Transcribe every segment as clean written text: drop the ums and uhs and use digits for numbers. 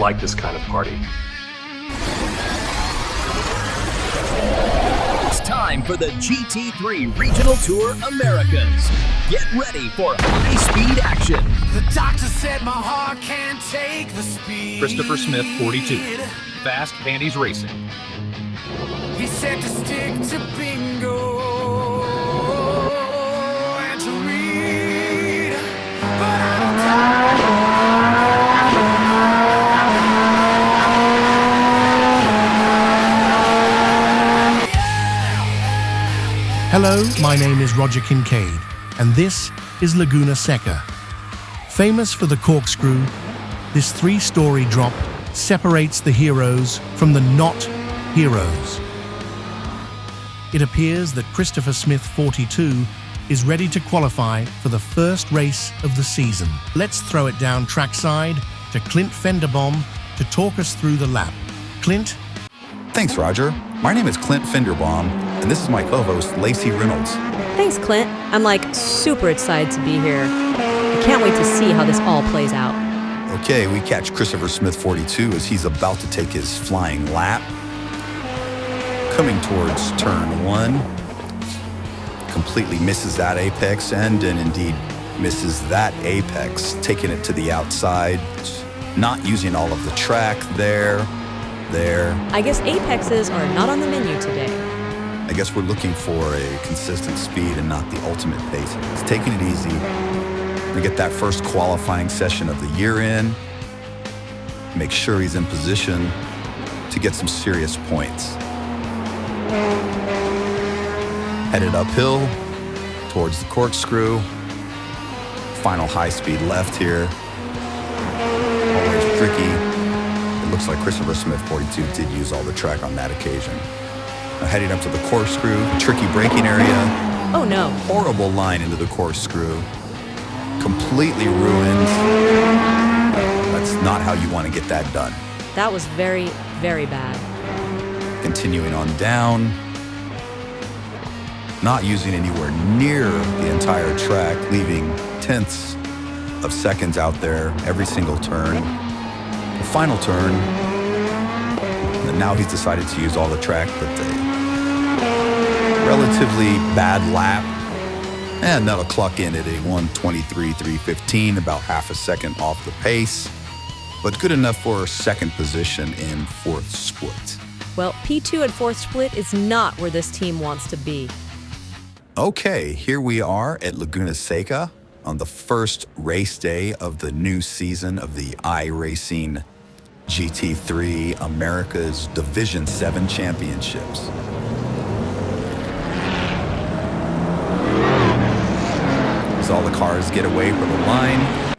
like this kind of party. It's time for the GT3 Regional Tour Americas. Get ready for high-speed action. The doctor said my heart can't take the speed. Christopher Smith, 42. Fast Panties Racing. He said to stick to bingo and to read, but I don't Hello, my name is Roger Kincaid, and this is Laguna Seca. Famous for the corkscrew, this three-story drop separates the heroes from the not heroes. It appears that Christopher Smith, 42, is ready to qualify for the first race of the season. Let's throw it down trackside to Clint Fenderbaum to talk us through the lap. Clint? Thanks, Roger. My name is Clint Fenderbaum, and this is my co-host, Lacey Reynolds. Thanks, Clint. I'm super excited to be here. I can't wait to see how this all plays out. Okay, we catch Christopher Smith, 42, as he's about to take his flying lap. Coming towards turn 1. Completely misses that apex and indeed misses that apex, taking it to the outside. Not using all of the track there. I guess apexes are not on the menu today. I guess we're looking for a consistent speed and not the ultimate pace. He's taking it easy. We get that first qualifying session of the year in. Make sure he's in position to get some serious points. Headed uphill towards the corkscrew. Final high-speed left here. Always tricky. It looks like Christopher Smith, 42, did use all the track on that occasion. Now heading up to the corkscrew, tricky braking area. Oh no. Horrible line into the corkscrew. Completely ruined. That's not how you want to get that done. That was very, very bad. Continuing on down. Not using anywhere near the entire track, leaving tenths of seconds out there every single turn. The final turn, and now he's decided to use all the track, but a relatively bad lap. And that'll clock in at a 1:23.315, about half a second off the pace, but good enough for second position in fourth split. Well, P2 at fourth split is not where this team wants to be. Okay, here we are at Laguna Seca on the first race day of the new season of the iRacing GT3 Americas Division 7 Championships. As all the cars get away from the line.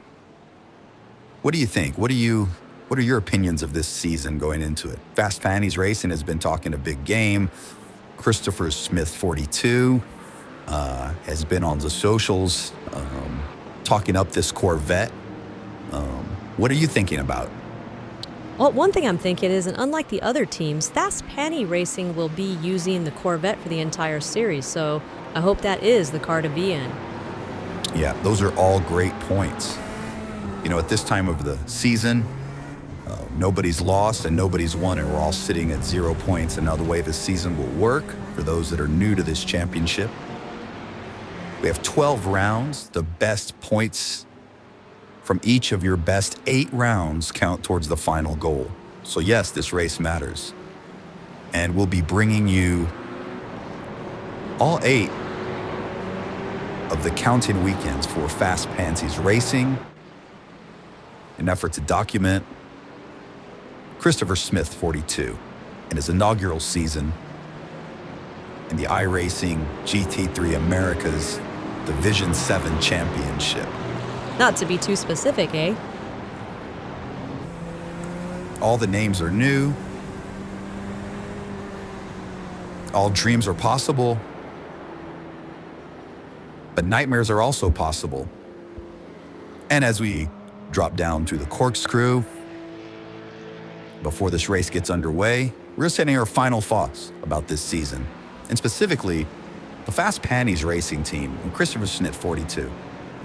What do you think? What are your opinions of this season going into it? Fast Panties Racing has been talking a big game. Christopher Smith, 42, has been on the socials talking up this Corvette. What are you thinking about? Well, one thing I'm thinking is, and unlike the other teams, Fast Panty Racing will be using the Corvette for the entire series, so I hope that is the car to be in. Yeah, those are all great points. You know, at this time of the season, nobody's lost and nobody's won, and we're all sitting at 0 points. And now the way this season will work, for those that are new to this championship, we have 12 rounds. The best points from each of your best 8 rounds count towards the final goal. So yes, this race matters. And we'll be bringing you all 8 of the counting weekends for Fast Panties Racing, an effort to document Christopher Smith, 42, in his inaugural season in the iRacing GT3 Americas Division 7 Championship. Not to be too specific, eh? All the names are new. All dreams are possible. But nightmares are also possible. And as we drop down to the corkscrew, before this race gets underway, we're saying our final thoughts about this season, and specifically the Fast Panties Racing team and Christopher Smith, 42.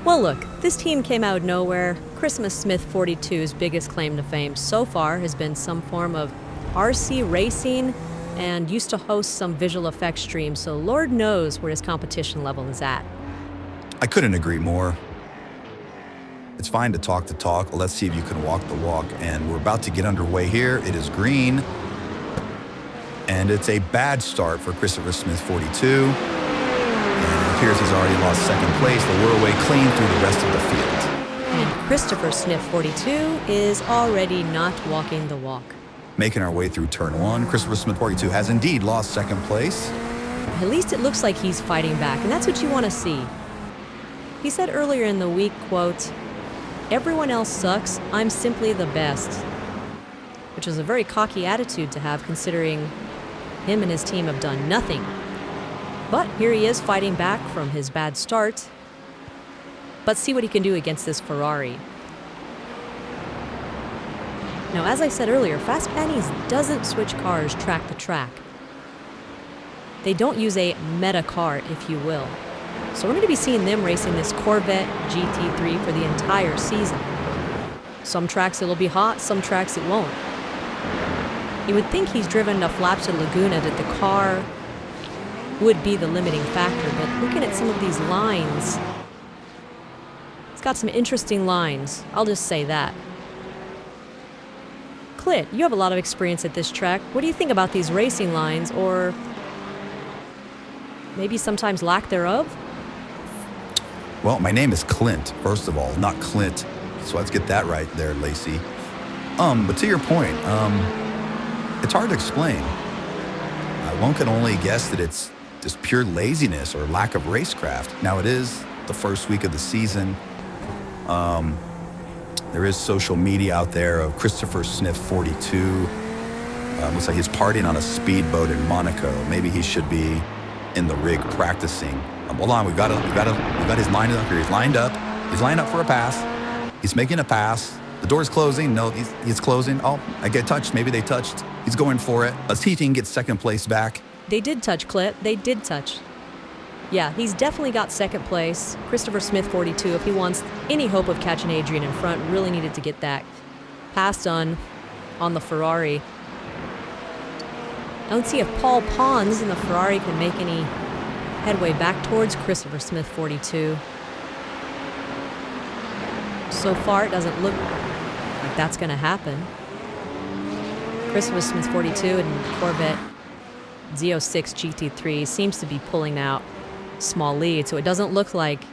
Well, look, this team came out of nowhere. Christmas Smith 42's biggest claim to fame so far has been some form of RC racing and used to host some visual effects streams, so Lord knows where his competition level is at. I couldn't agree more. It's fine to talk the talk. Let's see if you can walk the walk. And we're about to get underway here. It is green. And it's a bad start for Christopher Smith 42. And it appears he's already lost second place, but we're away clean through the rest of the field. And Christopher Smith 42 is already not walking the walk. Making our way through turn one, Christopher Smith 42 has indeed lost second place. At least it looks like he's fighting back, and that's what you want to see. He said earlier in the week, quote, "Everyone else sucks, I'm simply the best," which is a very cocky attitude to have considering him and his team have done nothing. But here he is fighting back from his bad start. But see what he can do against this Ferrari. Now, as I said earlier, Fast Panties doesn't switch cars track to track. They don't use a meta car, if you will. So we're going to be seeing them racing this Corvette GT3 for the entire season. Some tracks it'll be hot, some tracks it won't. You would think he's driven enough laps at Laguna that the car would be the limiting factor, but looking at some of these lines, it's got some interesting lines, I'll just say that. Clit, you have a lot of experience at this track. What do you think about these racing lines, or maybe sometimes lack thereof? Well, my name is Clint, first of all, not Clint. So let's get that right there, Lacey. But to your point, it's hard to explain. One can only guess that it's just pure laziness or lack of racecraft. Now, it is the first week of the season. There is social media out there of Christopher Smith 42. Looks like he's partying on a speedboat in Monaco. Maybe he should be in the rig practicing. Hold on, we got his line up here. He's lined up. He's lined up for a pass. He's making a pass. The door's closing. No, he's closing. Oh, I get touched. Maybe they touched. He's going for it. Let's see if he can get second place back. They did touch, Clit. They did touch. Yeah, he's definitely got second place. Christopher Smith 42, if he wants any hope of catching Adrian in front, really needed to get that pass done on the Ferrari. I don't see if Paul Pons in the Ferrari can make any headway back towards Christopher Smith 42. So far, it doesn't look like that's going to happen. Christopher Smith 42 and Corvette Z06 GT3 seems to be pulling out small lead, so it doesn't look like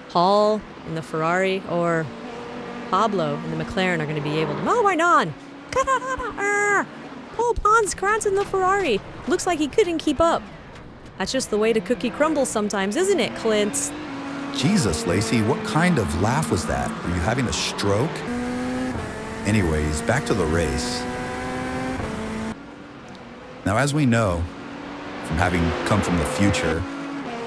Paul in the Ferrari or Pablo in the McLaren are going to be able to. Oh, right on! Paul Pons crowns in the Ferrari. Looks like he couldn't keep up. That's just the way the cookie crumbles sometimes, isn't it, Clint? Jesus, Lacey, what kind of laugh was that? Were you having a stroke? Anyways, back to the race. Now, as we know, from having come from the future,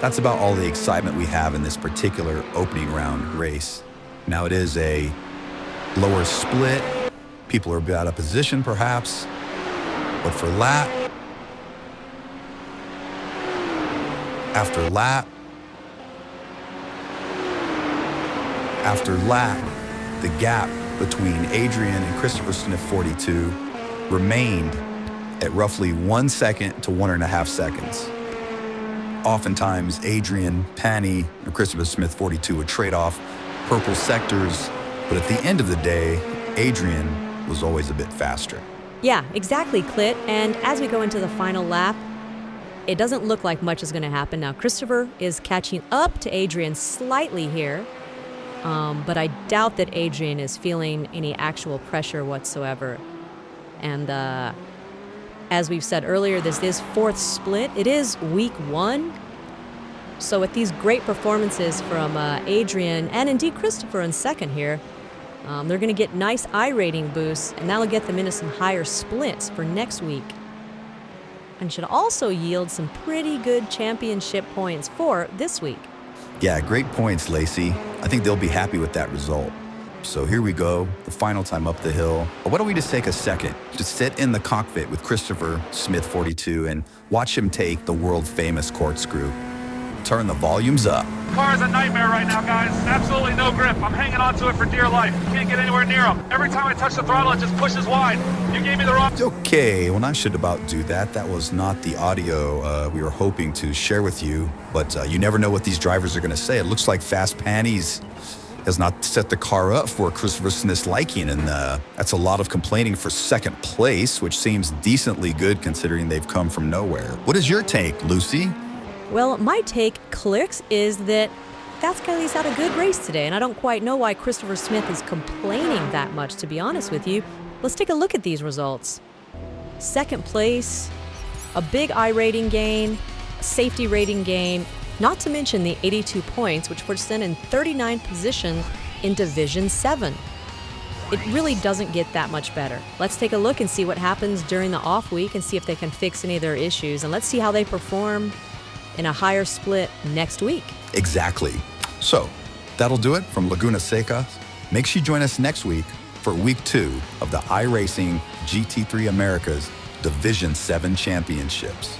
that's about all the excitement we have in this particular opening round race. Now, it is a lower split. People are a bit out of position, perhaps. But for lap after lap after lap, the gap between Adrian and Christopher Smith 42 remained at roughly 1 second to 1.5 seconds. Oftentimes, Adrian, Pani, and Christopher Smith 42 would trade off purple sectors, but at the end of the day, Adrian was always a bit faster. Yeah, exactly, Clit. And as we go into the final lap, it doesn't look like much is going to happen. Now, Christopher is catching up to Adrian slightly here, but I doubt that Adrian is feeling any actual pressure whatsoever. And as we've said earlier, this is fourth split. It is week one. So with these great performances from Adrian and indeed Christopher in second here, they're going to get nice iRating boosts, and that'll get them into some higher splits for next week. And should also yield some pretty good championship points for this week. Yeah, great points, Lacey. I think they'll be happy with that result. So here we go, the final time up the hill. But why don't we just take a second to sit in the cockpit with Christopher Smith 42 and watch him take the world-famous corkscrew. turn the volumes up. Car is a nightmare right now, guys. Absolutely no grip. I'm hanging on to it for dear life. Can't get anywhere near him. Every time I touch the throttle, it just pushes wide. You gave me the wrong... Okay, well, I should about do that. That was not the audio we were hoping to share with you, but you never know what these drivers are going to say. It looks like Fast Panties has not set the car up for Christopher Smith's liking, and that's a lot of complaining for second place, which seems decently good considering they've come from nowhere. What is your take, Lucy? Well, my take, Clerks, is that Fast Kelly's had a good race today, and I don't quite know why Christopher Smith is complaining that much, to be honest with you. Let's take a look at these results. Second place, a big iRating gain, a safety rating gain, not to mention the 82 points, which puts them in 39th position in Division 7. It really doesn't get that much better. Let's take a look and see what happens during the off week and see if they can fix any of their issues, and let's see how they perform in a higher split next week. Exactly. So that'll do it from Laguna Seca. Make sure you join us next week for week 2 of the iRacing GT3 Americas Division 7 Championships.